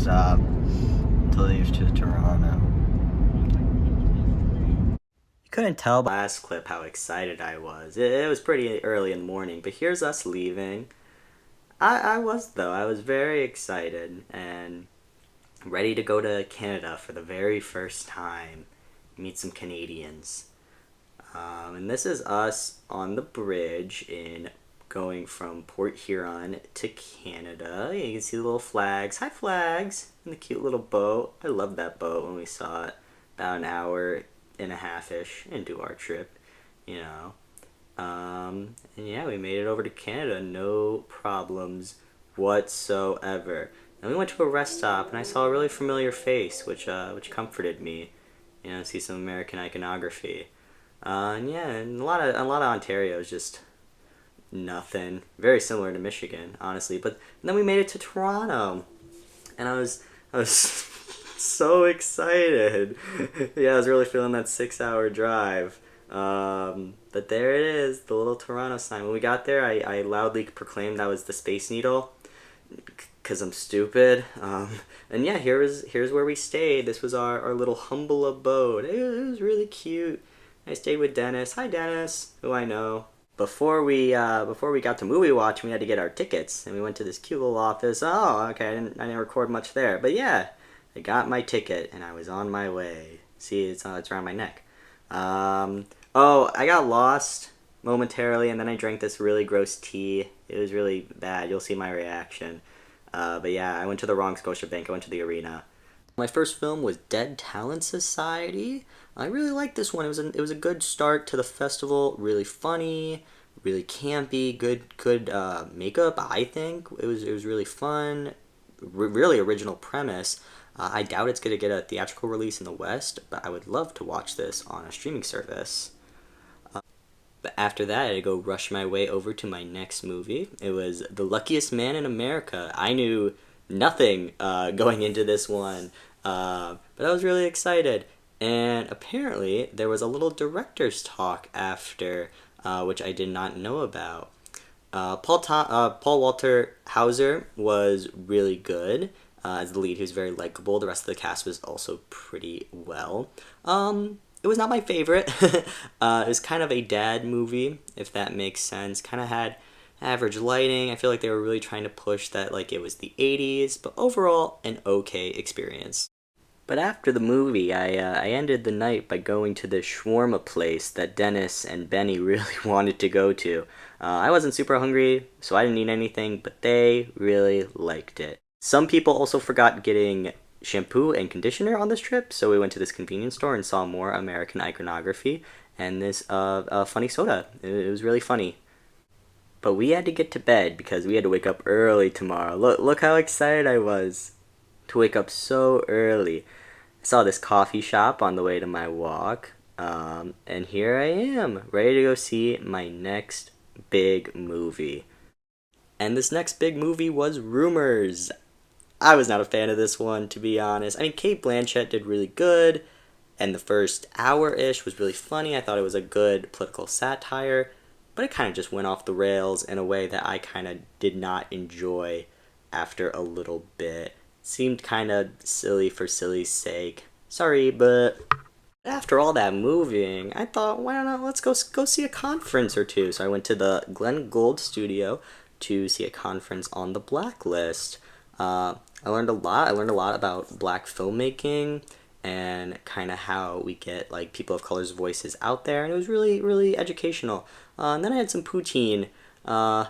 stop to leave to Toronto. You couldn't tell by last clip how excited I was. It was pretty early in the morning, but here's us leaving. I was, though. I was very excited and ready to go to Canada for the very first time, meet some Canadians. And this is us on the bridge in going from Port Huron to Canada. You can see the little flags. Hi, flags! And the cute little boat. I loved that boat when we saw it about an hour and a half-ish into our trip, you know. And yeah, we made it over to Canada, no problems whatsoever. And we went to a rest stop, and I saw a really familiar face, which comforted me. You know, see some American iconography. And yeah, and a lot of Ontario is just nothing. Very similar to Michigan, honestly. But then we made it to Toronto, and I was so excited. Yeah, I was really feeling that 6 hour drive. But there it is, the little Toronto sign. When we got there, I loudly proclaimed that was the Space Needle, because I'm stupid. And yeah, here's where we stayed. This was our little humble abode. It was really cute. I stayed with Dennis. Hi, Dennis, who I know. Before we got to movie watch, we had to get our tickets, and we went to this cute little office. Oh, okay, I didn't record much there, but yeah, I got my ticket, and I was on my way. See, it's around my neck. Oh, I got lost momentarily, and then I drank this really gross tea. It was really bad. You'll see my reaction. But yeah, I went to the wrong Scotiabank. I went to the arena. My first film was Dead Talent Society. I really liked this one. It was a good start to the festival. Really funny, really campy, good makeup. I think it was really fun. Really original premise. I doubt it's gonna get a theatrical release in the West, but I would love to watch this on a streaming service. But after that, I had to go rush my way over to my next movie. It was The Luckiest Man in America. I knew nothing going into this one, but I was really excited. And apparently, there was a little director's talk after, which I did not know about. Paul Walter Hauser was really good as the lead. He was very likable. The rest of the cast was also pretty well. It was not my favorite. It was kind of a dad movie, if that makes sense. Kind of had average lighting. I feel like they were really trying to push that like it was the 80s, but overall, an okay experience. But after the movie, I ended the night by going to the shawarma place that Dennis and Benny really wanted to go to. I wasn't super hungry, so I didn't eat anything, but they really liked it. Some people also forgot getting shampoo and conditioner on this trip, so we went to this convenience store and saw more American iconography and this funny soda. It was really funny. But we had to get to bed because we had to wake up early tomorrow. Look how excited I was to wake up so early. I saw this coffee shop on the way to my walk, and here I am, ready to go see my next big movie. And this next big movie was Rumors. I was not a fan of this one, to be honest. I mean, Kate Blanchett did really good, and the first hour-ish was really funny. I thought it was a good political satire, but it kind of just went off the rails in a way that I kind of did not enjoy after a little bit. Seemed kind of silly for silly's sake. Sorry, but after all that moving, I thought, why not, let's go see a conference or two. So I went to the Glenn Gould studio to see a conference on the Blacklist. I learned a lot. I learned a lot about black filmmaking and kind of how we get like people of color's voices out there, and it was really, really educational. And then I had some poutine. I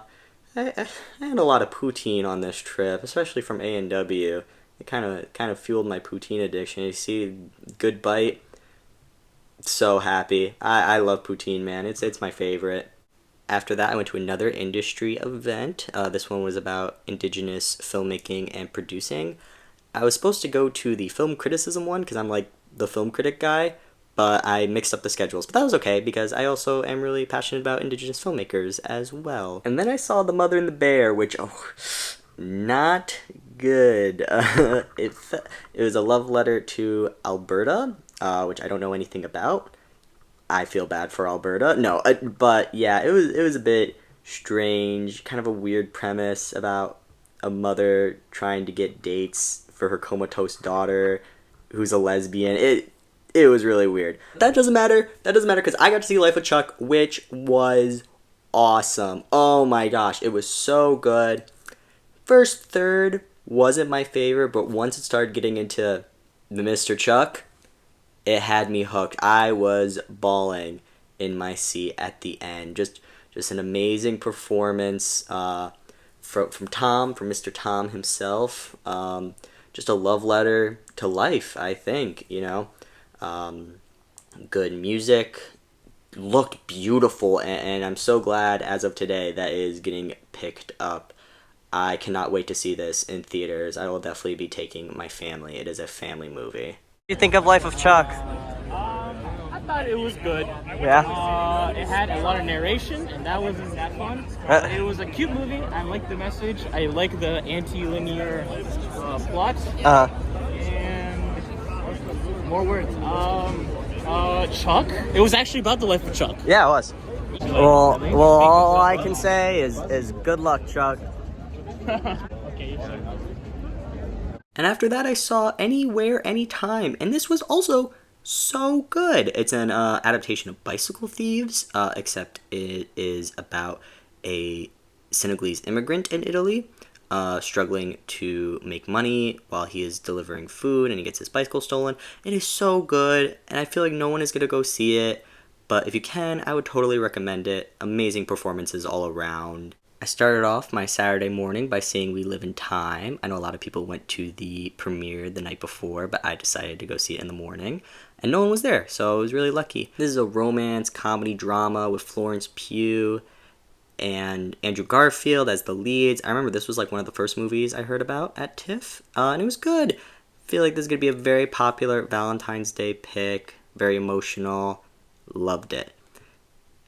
had a lot of poutine on this trip, especially from A&W. It kind of fueled my poutine addiction. You see, good bite. So happy. I love poutine, man. It's my favorite. After that, I went to another industry event. This one was about indigenous filmmaking and producing. I was supposed to go to the film criticism one because I'm like the film critic guy, but I mixed up the schedules. But that was okay because I also am really passionate about indigenous filmmakers as well. And then I saw The Mother and the Bear, which, not good. It was a love letter to Alberta, which I don't know anything about. I feel bad for Alberta. No, but yeah, it was a bit strange, kind of a weird premise about a mother trying to get dates for her comatose daughter, who's a lesbian. It was really weird. That doesn't matter. That doesn't matter because I got to see Life of Chuck, which was awesome. Oh my gosh, it was so good. First third wasn't my favorite, but once it started getting into the Mr. Chuck, it had me hooked. I was bawling in my seat at the end. Just an amazing performance from Mr. Tom himself. Just a love letter to life, I think. Good music, looked beautiful, and I'm so glad as of today that it is getting picked up. I cannot wait to see this in theaters. I will definitely be taking my family. It is a family movie. What do you think of Life of Chuck? I thought it was good. Yeah? It had a lot of narration, and that wasn't that fun. It was a cute movie. I like the message. I like the anti-linear plot. And more words. Chuck. It was actually about the life of Chuck. Yeah, it was. Well, all I can say is good luck, Chuck. Okay, sir. And after that, I saw Anywhere, Anytime, and this was also so good. It's an adaptation of Bicycle Thieves, except it is about a Senegalese immigrant in Italy struggling to make money while he is delivering food, and he gets his bicycle stolen. It is so good, and I feel like no one is going to go see it, but if you can, I would totally recommend it. Amazing performances all around. I started off my Saturday morning by seeing We Live in Time. I know a lot of people went to the premiere the night before, but I decided to go see it in the morning, and no one was there, so I was really lucky. This is a romance, comedy, drama with Florence Pugh and Andrew Garfield as the leads. I remember this was like one of the first movies I heard about at TIFF, and it was good. I feel like this is going to be a very popular Valentine's Day pick, very emotional, loved it.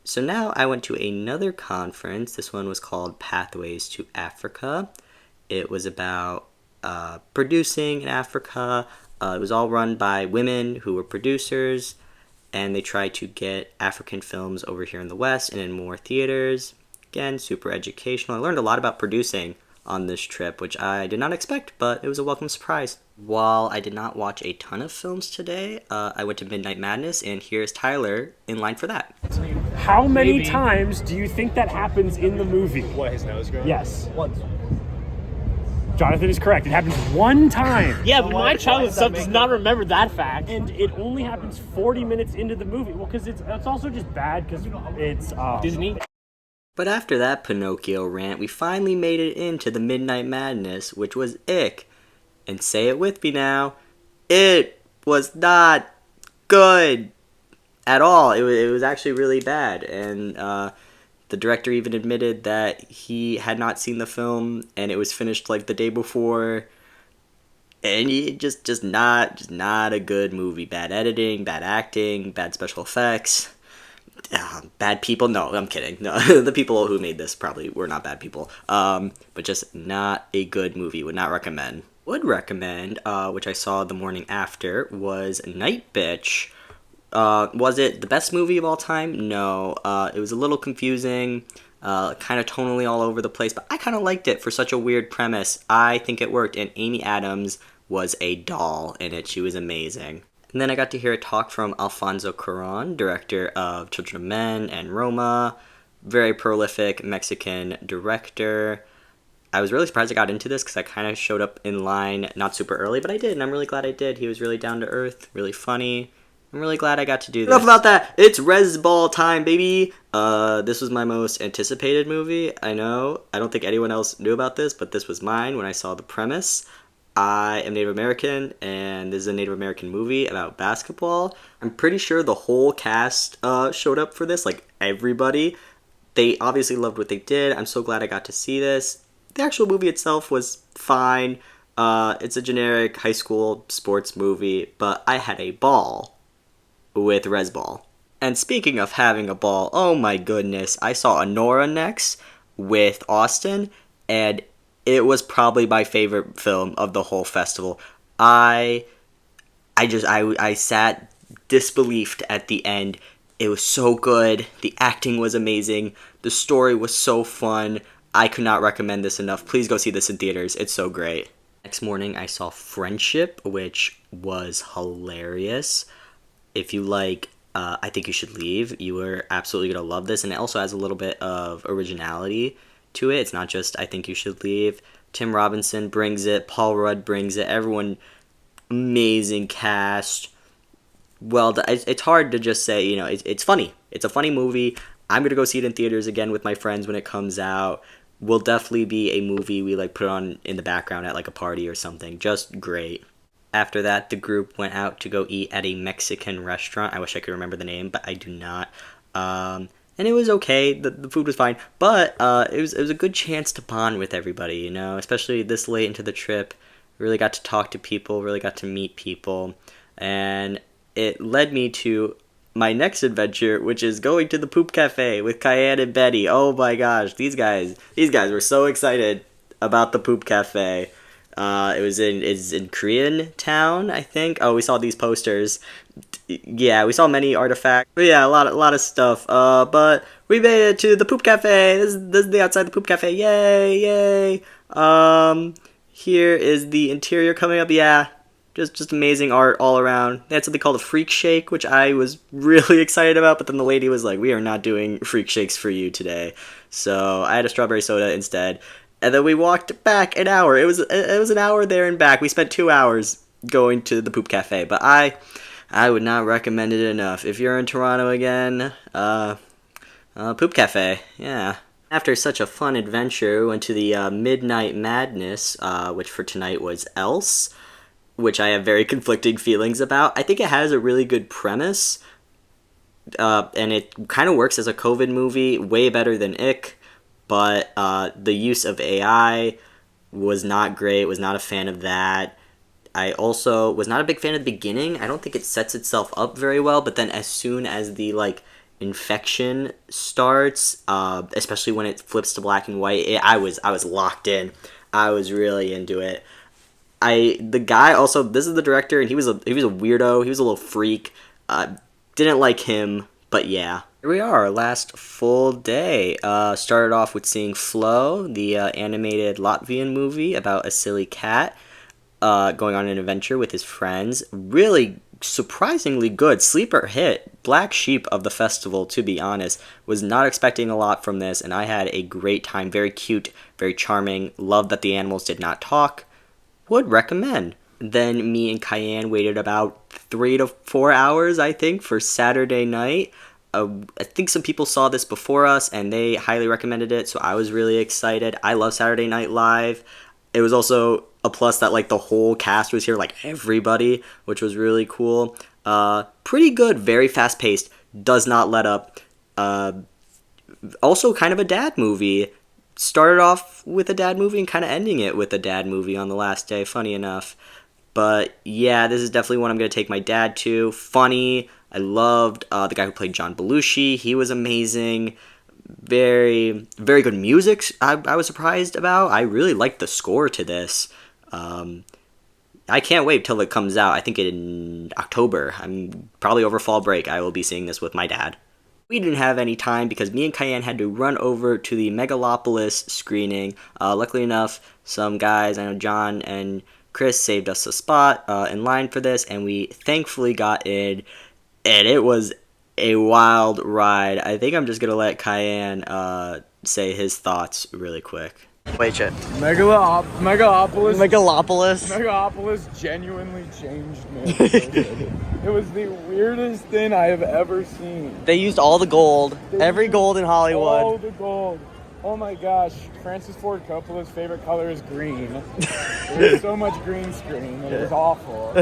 So now I went to another conference. This one was called Pathways to Africa. It was about producing in Africa. It was all run by women who were producers, and they tried to get African films over here in the West and in more theaters. Again, super educational. I learned a lot about producing on this trip, which I did not expect, but it was a welcome surprise. While I did not watch a ton of films today, I went to Midnight Madness, and here's Tyler in line for that. How many times do you think that happens in the movie? What, his nose growing? Yes. Once. Jonathan is correct. It happens one time. Yeah, but my childhood stuff does not remember that fact. And it only happens 40 minutes into the movie. Well, because it's also just bad because it's... Disney. But after that Pinocchio rant, we finally made it into the Midnight Madness, which was ick. And say it with me now, it was not good at all. It was actually really bad, and the director even admitted that he had not seen the film, and it was finished like the day before, and just not a good movie. Bad editing, bad acting, bad special effects. Bad people? No, I'm kidding. No, the people who made this probably were not bad people. But just not a good movie. Would not recommend. Would recommend, which I saw the morning after, was Night Bitch. Was it the best movie of all time? No. It was a little confusing, kind of tonally all over the place, but I kind of liked it for such a weird premise. I think it worked, and Amy Adams was a doll in it. She was amazing. And then I got to hear a talk from Alfonso Cuarón, director of Children of Men and Roma. Very prolific Mexican director. I was really surprised I got into this because I kind of showed up in line not super early, but I did, and I'm really glad I did. He was really down to earth, really funny. I'm really glad I got to do this. Enough about that! It's Res Ball time, baby! This was my most anticipated movie, I know. I don't think anyone else knew about this, but this was mine when I saw the premise. I am Native American, and this is a Native American movie about basketball. I'm pretty sure the whole cast showed up for this, like everybody. They obviously loved what they did. I'm so glad I got to see this. The actual movie itself was fine. It's a generic high school sports movie, but I had a ball with Res Ball. And speaking of having a ball, oh my goodness, I saw Anora next with Austin, and it was probably my favorite film of the whole festival. I sat disbelieved at the end. It was so good. The acting was amazing. The story was so fun. I could not recommend this enough. Please go see this in theaters. It's so great. Next morning, I saw Friendship, which was hilarious. If you like I Think You Should Leave, you are absolutely going to love this. And it also has a little bit of originality to it. It's not just I Think You Should Leave. Tim Robinson brings it. Paul Rudd brings it. Everyone, amazing cast. Well, it's hard to just say, it's funny. It's a funny movie. I'm going to go see it in theaters again with my friends when it comes out. Will definitely be a movie we put on in the background at a party or something. Just great. After that, the group went out to go eat at a Mexican restaurant. I wish I could remember the name, but I do not. And it was okay. The food was fine, but it was a good chance to bond with everybody. Especially this late into the trip. Really got to talk to people. Really got to meet people, and it led me to my next adventure, which is going to the Poop Cafe with Cayenne and Betty. Oh my gosh, these guys were so excited about the Poop Cafe. It's in Korean town, I think. Oh, we saw these posters. Yeah, we saw many artifacts. But yeah, a lot of stuff. But we made it to the Poop Cafe. This is the outside the Poop Cafe. Yay! Here is the interior coming up. Yeah. Just amazing art all around. They had something called a freak shake, which I was really excited about, but then the lady was like, we are not doing freak shakes for you today. So I had a strawberry soda instead. And then we walked back an hour. It was an hour there and back. We spent 2 hours going to the Poop Cafe, but I would not recommend it enough. If you're in Toronto again, Poop Cafe, yeah. After such a fun adventure, we went to the Midnight Madness, which for tonight was Else, which I have very conflicting feelings about. I think it has a really good premise, and it kind of works as a COVID movie, way better than Ick, but the use of AI was not great, was not a fan of that. I also was not a big fan of the beginning. I don't think it sets itself up very well, but then as soon as the, infection starts, especially when it flips to black and white, I was locked in. I was really into it. The guy also, this is the director, and he was a weirdo. He was a little freak. Didn't like him, but yeah. Here we are, last full day. Started off with seeing Flow, the animated Latvian movie about a silly cat going on an adventure with his friends. Really surprisingly good. Sleeper hit. Black sheep of the festival, to be honest. Was not expecting a lot from this, and I had a great time. Very cute, very charming. Loved that the animals did not talk. Would recommend. Then me and Cayenne waited about 3 to 4 hours, I think, for Saturday night. I think some people saw this before us, and they highly recommended it, so I was really excited. I love Saturday Night Live. It was also a plus that, the whole cast was here, everybody, which was really cool. Pretty good, very fast-paced, does not let up. Also kind of a dad movie. Started off with a dad movie and kind of ending it with a dad movie on the last day, funny enough. But yeah, this is definitely one I'm going to take my dad to. Funny. I loved the guy who played John Belushi. He was amazing. Very, very good music I was surprised about. I really liked the score to this. I can't wait till it comes out. I think in October. I'm probably over fall break. I will be seeing this with my dad. We didn't have any time because me and Cayenne had to run over to the Megalopolis screening. Luckily enough, some guys, I know John and Chris, saved us a spot in line for this, and we thankfully got in, and it was a wild ride. I think I'm just going to let Cayenne say his thoughts really quick. Wait, shit. Megalopolis genuinely changed me. It was the weirdest thing I have ever seen. They used all the gold, every gold in Hollywood. All the gold. Oh my gosh, Francis Ford Coppola's favorite color is green. There was so much green screen, it was awful.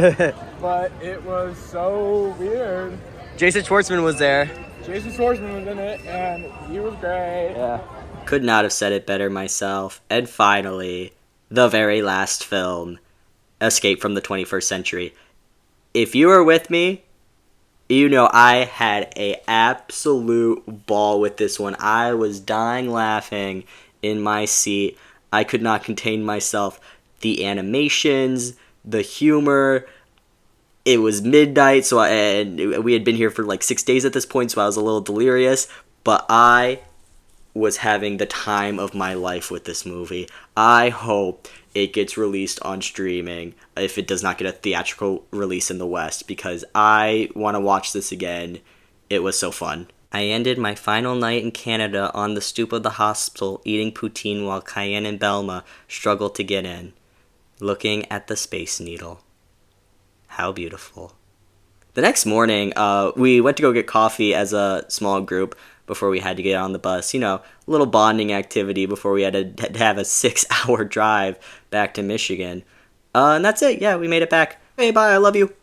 But it was so weird. Jason Schwartzman was there. Jason Schwartzman was in it, and he was great. Yeah. Could not have said it better myself. And finally, the very last film, Escape from the 21st Century. If you were with me, you know I had an absolute ball with this one. I was dying laughing in my seat. I could not contain myself. The animations, the humor. It was midnight, and we had been here for 6 days at this point, so I was a little delirious. But I was having the time of my life with this movie. I hope it gets released on streaming if it does not get a theatrical release in the West, because I want to watch this again. It was so fun. I ended my final night in Canada on the stoop of the hospital eating poutine while Cayenne and Belma struggled to get in, looking at the Space Needle. How beautiful. The next morning, we went to go get coffee as a small group before we had to get on the bus. You know, a little bonding activity before we had to have a 6-hour drive back to Michigan. And that's it. Yeah, we made it back. Hey, bye, I love you.